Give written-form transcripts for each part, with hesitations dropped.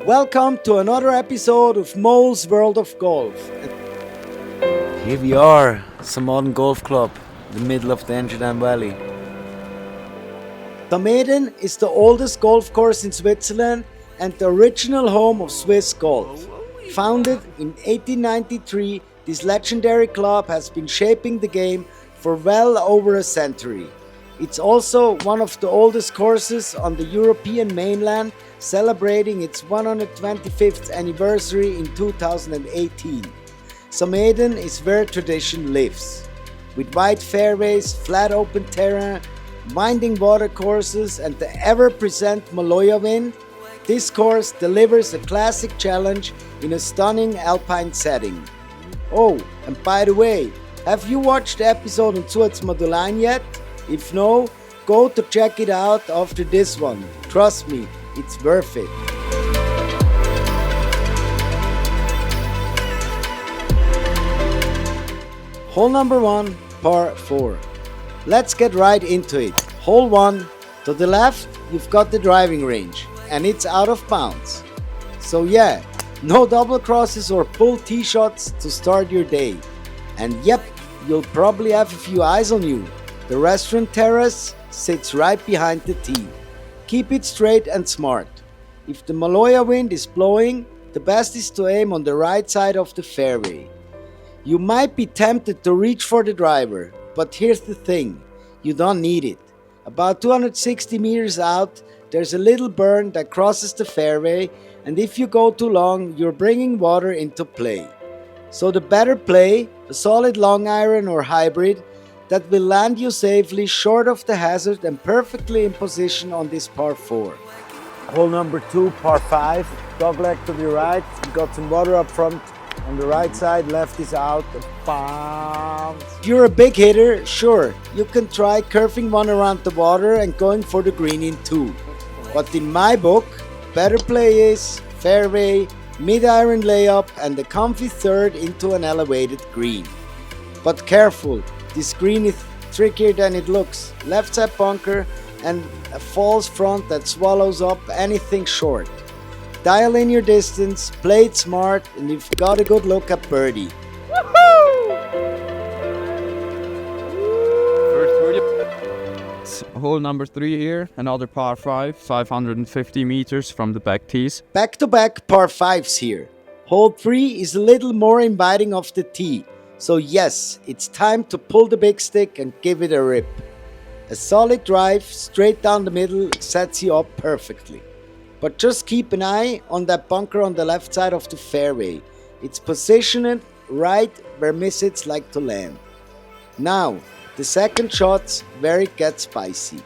Welcome to another episode of Mo's World of Golf. Here we are, Samedan Golf Club, in the middle of the Engadin Valley. Samedan is the oldest golf course in Switzerland and the original home of Swiss golf. Founded in 1893, this legendary club has been shaping the game for well over a century. It's also one of the oldest courses on the European mainland, celebrating its 125th anniversary in 2018. Samedan is where tradition lives. With wide fairways, flat open terrain, winding water courses and the ever-present Maloja wind, this course delivers a classic challenge in a stunning alpine setting. Oh, and by the way, have you watched the episode on Madeleine yet? If no, go to check it out after this one. Trust me, it's worth it. Hole number 1, par 4. Let's get right into it. Hole 1, to the left, you've got the driving range, and it's out of bounds. So yeah, no double crosses or pull tee shots to start your day. And yep, you'll probably have a few eyes on you. The restaurant terrace sits right behind the tee. Keep it straight and smart. If the Maloja wind is blowing, the best is to aim on the right side of the fairway. You might be tempted to reach for the driver, but here's the thing, you don't need it. About 260 meters out, there's a little burn that crosses the fairway, and if you go too long, you're bringing water into play. So the better play, a solid long iron or hybrid, that will land you safely short of the hazard and perfectly in position on this par 4. Hole number 2, par 5, dogleg to the right, you got some water up front on the right side, left is out, bounce. If you're a big hitter, sure, you can try curving one around the water and going for the green in 2. But in my book, better play is fairway, mid-iron layup and a comfy third into an elevated green. But careful, this green is trickier than it looks. Left side bunker and a false front that swallows up anything short. Dial in your distance, play it smart, and you've got a good look at birdie. Hole number 3 here, another par 5, 550 meters from the back tees. Back-to-back par 5s here. Hole 3 is a little more inviting off the tee. So yes, it's time to pull the big stick and give it a rip. A solid drive straight down the middle sets you up perfectly. But just keep an eye on that bunker on the left side of the fairway. It's positioned right where misses like to land. Now, the second shot's where it gets spicy.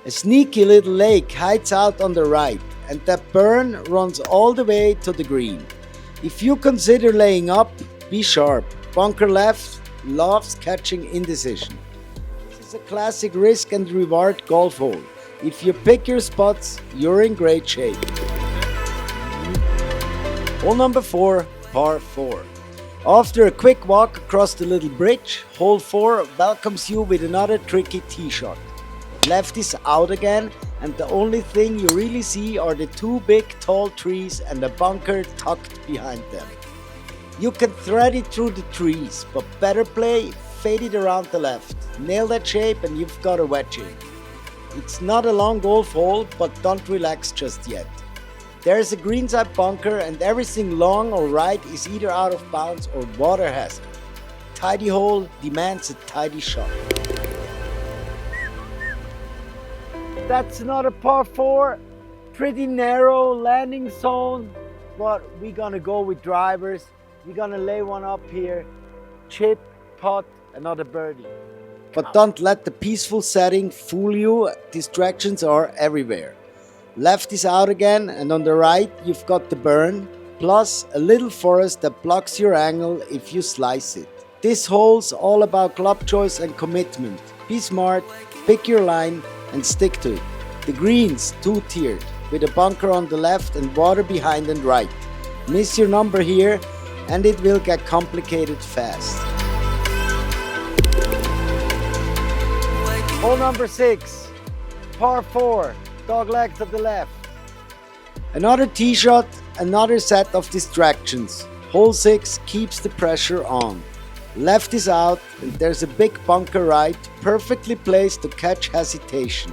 A sneaky little lake hides out on the right, and that burn runs all the way to the green. If you consider laying up, be sharp. Bunker left loves catching indecision. This is a classic risk and reward golf hole. If you pick your spots, you're in great shape. Hole number 4, par 4. After a quick walk across the little bridge, hole 4 welcomes you with another tricky tee shot. Left is out again, and the only thing you really see are the 2 big tall trees and a bunker tucked behind them. You can thread it through the trees, but better play, fade it around the left. Nail that shape and you've got a wedge in. It's not a long golf hole, but don't relax just yet. There's a greenside bunker and everything long or right is either out of bounds or water hazard. Tidy hole demands a tidy shot. That's another par 4. Pretty narrow landing zone, but we're gonna go with drivers. We're gonna lay one up here, chip, putt, another birdie. But don't let the peaceful setting fool you, distractions are everywhere. Left is out again, and on the right you've got the burn, plus a little forest that blocks your angle if you slice it. This hole's all about club choice and commitment. Be smart, pick your line, and stick to it. The green's 2-tiered, with a bunker on the left and water behind and right. Miss your number here, and it will get complicated fast. Hole number 6, par 4, dogleg to the left. Another tee shot, another set of distractions. Hole 6 keeps the pressure on. Left is out and there's a big bunker right, perfectly placed to catch hesitation.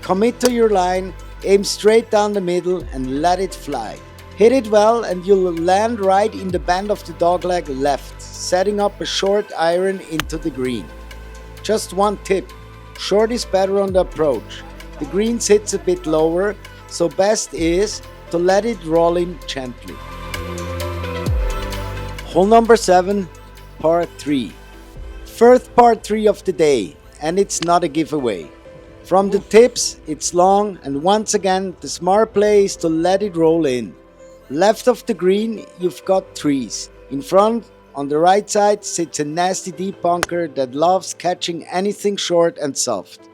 Commit to your line, aim straight down the middle and let it fly. Hit it well and you'll land right in the bend of the dogleg left, setting up a short iron into the green. Just one tip, short is better on the approach. The green sits a bit lower, so best is to let it roll in gently. Hole number 7, par 3. First par 3 of the day, and it's not a giveaway. From the tips, it's long, and once again, the smart play is to let it roll in. Left of the green, you've got trees. In front, on the right side, sits a nasty deep bunker that loves catching anything short and soft.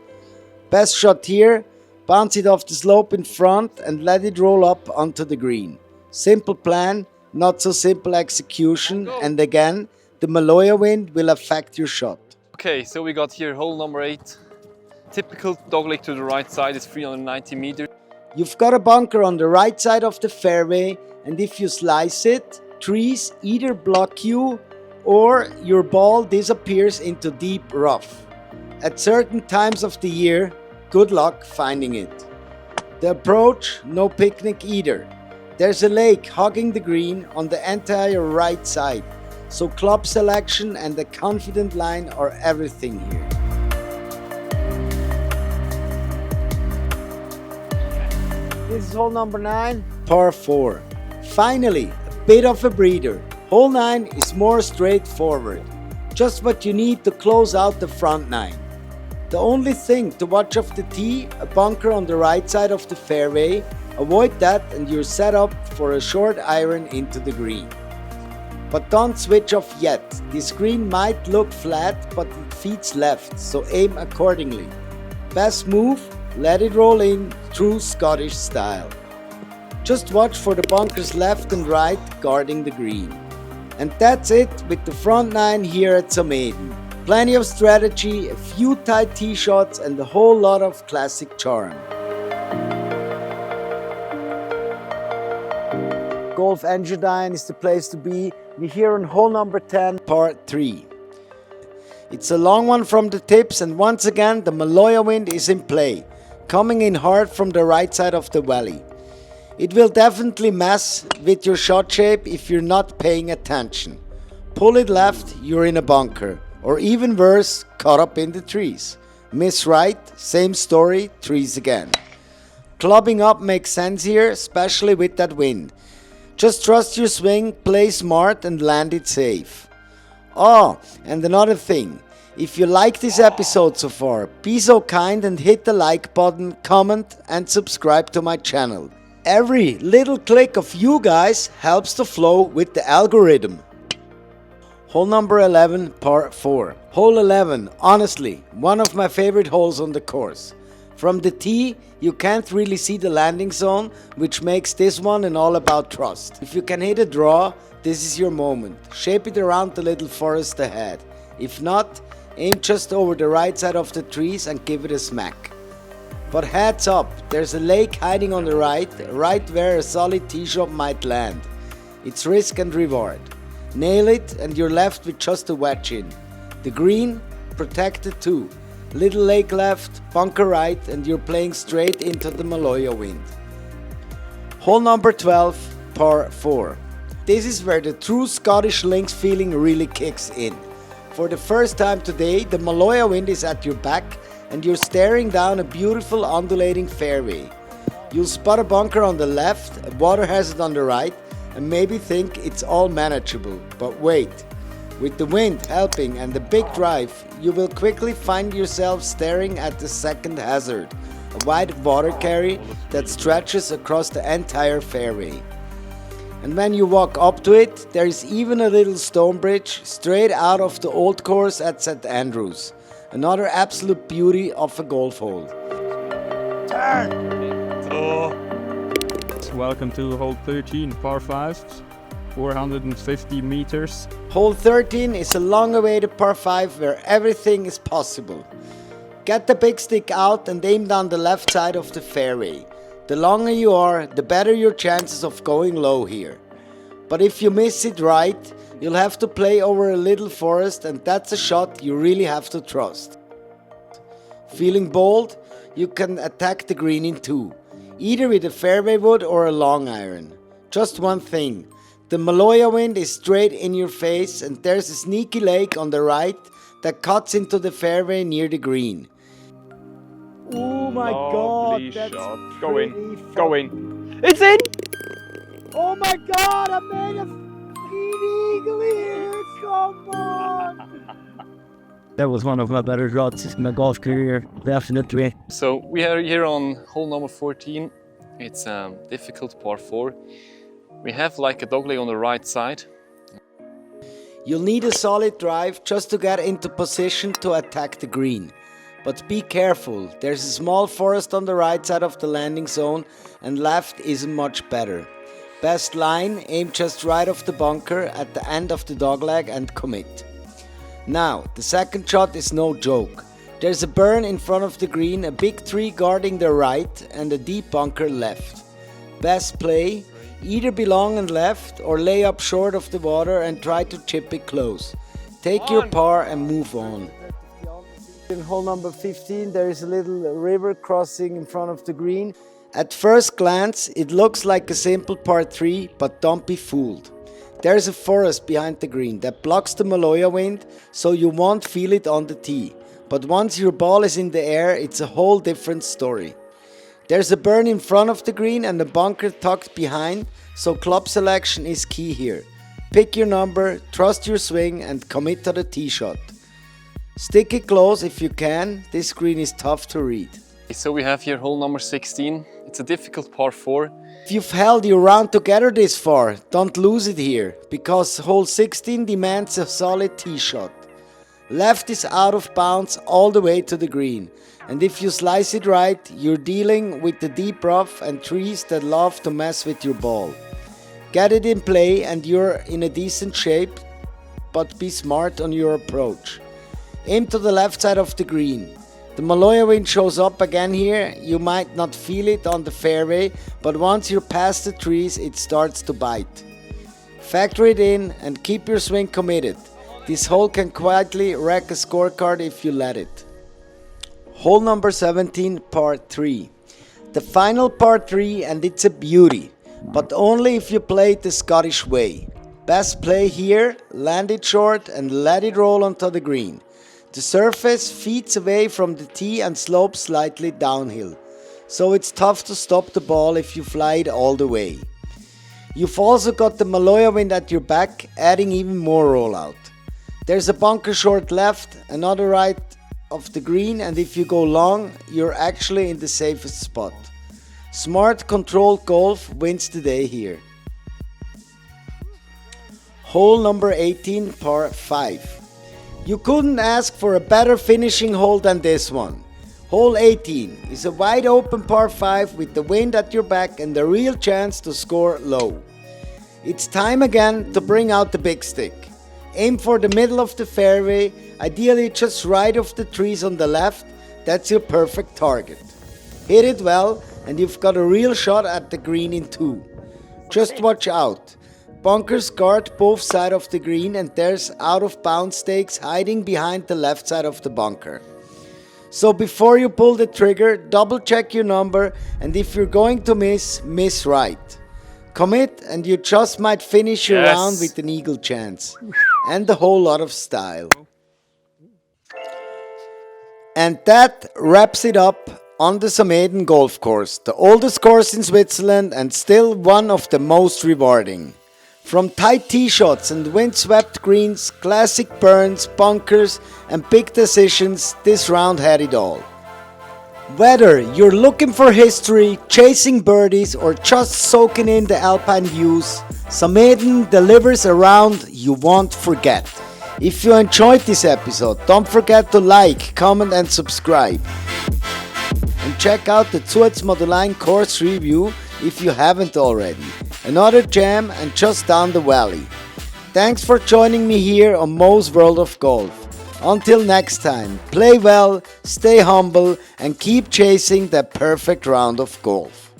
Best shot here, bounce it off the slope in front and let it roll up onto the green. Simple plan, not so simple execution, and again, the Maloja wind will affect your shot. Okay, so we got here hole number 8. Typical dogleg to the right side is 390 meters. You've got a bunker on the right side of the fairway, and if you slice it, trees either block you or your ball disappears into deep rough. At certain times of the year, good luck finding it. The approach, no picnic either. There's a lake hugging the green on the entire right side, so club selection and a confident line are everything here. This is hole number 9, par 4. Finally, a bit of a breather. Hole 9 is more straightforward. Just what you need to close out the front 9. The only thing to watch off the tee, a bunker on the right side of the fairway. Avoid that and you're set up for a short iron into the green. But don't switch off yet. This green might look flat, but it feeds left, so aim accordingly. Best move, let it roll in, true Scottish style. Just watch for the bunkers left and right guarding the green. And that's it with the front 9 here at Samedan. Plenty of strategy, a few tight tee shots and a whole lot of classic charm. Golf Engadin is the place to be. We're here on hole number 10, par 3. It's a long one from the tips and once again the Maloja wind is in play, coming in hard from the right side of the valley. It will definitely mess with your shot shape if you're not paying attention. Pull it left, you're in a bunker. Or even worse, caught up in the trees. Miss right, same story, trees again. Clubbing up makes sense here, especially with that wind. Just trust your swing, play smart and land it safe. Oh, and another thing. If you like this episode so far, be so kind and hit the like button, comment and subscribe to my channel. Every little click of you guys helps the flow with the algorithm. Hole number 11, par 4. Hole 11, honestly, one of my favorite holes on the course. From the tee, you can't really see the landing zone, which makes this one an all about trust. If you can hit a draw, this is your moment. Shape it around the little forest ahead. If not, aim just over the right side of the trees and give it a smack. But heads up, there's a lake hiding on the right where a solid tee shot might land. It's risk and reward. Nail it and you're left with just a wedge in. The green, protected too. Little lake left, bunker right, and you're playing straight into the Maloja wind. Hole number 12, par 4. This is where the true Scottish links feeling really kicks in. For the first time today, the Maloja wind is at your back and you're staring down a beautiful undulating fairway. You'll spot a bunker on the left, a water hazard on the right, and maybe think it's all manageable. But wait. With the wind helping and the big drive, you will quickly find yourself staring at the second hazard, a wide water carry that stretches across the entire fairway. And when you walk up to it, there is even a little stone bridge straight out of the old course at St. Andrews. Another absolute beauty of a golf hole. Turn! Oh. Welcome to hole 13, par 5. 450 meters. Hole 13 is a long-awaited par 5 where everything is possible. Get the big stick out and aim down the left side of the fairway. The longer you are, the better your chances of going low here. But if you miss it right, you'll have to play over a little forest, and that's a shot you really have to trust. Feeling bold, you can attack the green in two, either with a fairway wood or a long iron. Just one thing, the Maloja wind is straight in your face, and there's a sneaky lake on the right that cuts into the fairway near the green. Oh my god, that's shot. pretty Go in. It's in! Oh my god, I made a fucking eagle here, come on! That was one of my better shots in my golf career, definitely. So we are here on hole number 14. It's a difficult par 4. We have like a dogleg on the right side. You'll need a solid drive just to get into position to attack the green. But be careful, there's a small forest on the right side of the landing zone, and left isn't much better. Best line, aim just right off the bunker at the end of the dogleg and commit. Now, the second shot is no joke. There's a burn in front of the green, a big tree guarding the right, and a deep bunker left. Best play, either be long and left or lay up short of the water and try to chip it close. Take your par and move on. In hole number 15, there is a little river crossing in front of the green. At first glance, it looks like a simple par 3, but don't be fooled. There's a forest behind the green that blocks the Maloja wind, so you won't feel it on the tee. But once your ball is in the air, it's a whole different story. There's a burn in front of the green and a bunker tucked behind, so club selection is key here. Pick your number, trust your swing, and commit to the tee shot. Stick it close if you can, this green is tough to read. So we have here hole number 16. It's a difficult par 4. If you've held your round together this far, don't lose it here, because hole 16 demands a solid tee shot. Left is out of bounds all the way to the green, and if you slice it right, you're dealing with the deep rough and trees that love to mess with your ball. Get it in play and you're in a decent shape, but be smart on your approach. Aim to the left side of the green. The Maloja wind shows up again here. You might not feel it on the fairway, but once you're past the trees, it starts to bite. Factor it in and keep your swing committed. This hole can quietly wreck a scorecard if you let it. Hole number 17, par 3. The final par 3, and it's a beauty, but only if you play it the Scottish way. Best play here, land it short and let it roll onto the green. The surface feeds away from the tee and slopes slightly downhill, so it's tough to stop the ball if you fly it all the way. You've also got the Maloja wind at your back, adding even more rollout. There's a bunker short left, another right of the green, and if you go long, you're actually in the safest spot. Smart, controlled golf wins the day here. Hole number 18, par 5. You couldn't ask for a better finishing hole than this one. Hole 18 is a wide open par 5 with the wind at your back and a real chance to score low. It's time again to bring out the big stick. Aim for the middle of the fairway, ideally just right of the trees on the left. That's your perfect target. Hit it well and you've got a real shot at the green in 2. Just watch out. Bunkers guard both sides of the green and there's out of bounds stakes hiding behind the left side of the bunker. So before you pull the trigger, double check your number, and if you're going to miss, miss right. Commit and you just might finish your round with an eagle chance. And a whole lot of style. And that wraps it up on the Samedan Golf Course, the oldest course in Switzerland and still one of the most rewarding. From tight tee shots and wind-swept greens, classic burns, bunkers and big decisions, this round had it all. Whether you're looking for history, chasing birdies or just soaking in the alpine views, Samedan delivers a round you won't forget. If you enjoyed this episode, don't forget to like, comment and subscribe. And check out the Zuetz Moduline course review if you haven't already. Another jam and just down the valley. Thanks for joining me here on Mo's World of Golf. Until next time, play well, stay humble and keep chasing that perfect round of golf.